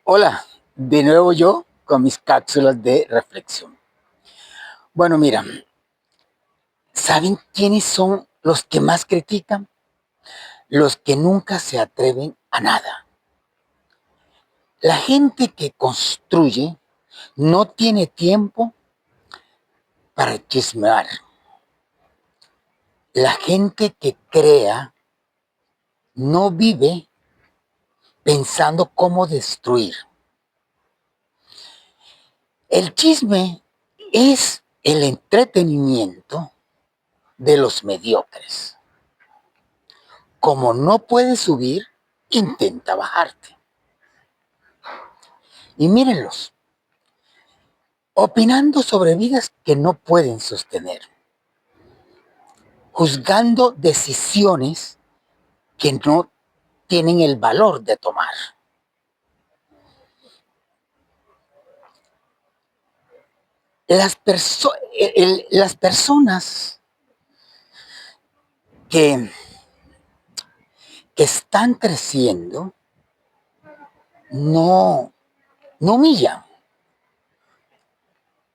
Hola, de nuevo yo con mis cápsulas de reflexión. Bueno, mira, ¿saben quiénes son los que más critican? Los que nunca se atreven a nada. La gente que construye no tiene tiempo para chismear. La gente que crea no vive pensando cómo destruir. El chisme es el entretenimiento de los mediocres. Como no puedes subir, intenta bajarte. Y mírenlos, opinando sobre vidas que no pueden sostener, juzgando decisiones que no tienen el valor de tomar. Las personas que, que están creciendo no, no humillan.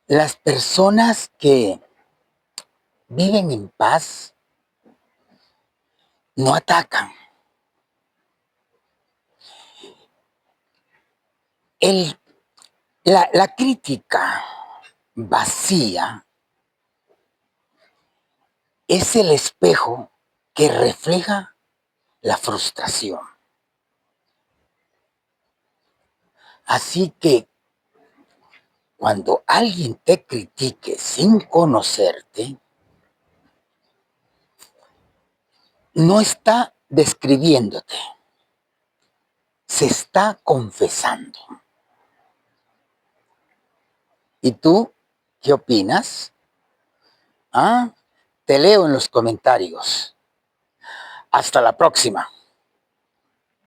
Las personas que viven en paz no atacan. El, la crítica vacía es el espejo que refleja la frustración. Así que cuando alguien te critique sin conocerte, no está describiéndote, se está confesando. ¿Y tú qué opinas? ¿Ah? Te leo en los comentarios. Hasta la próxima.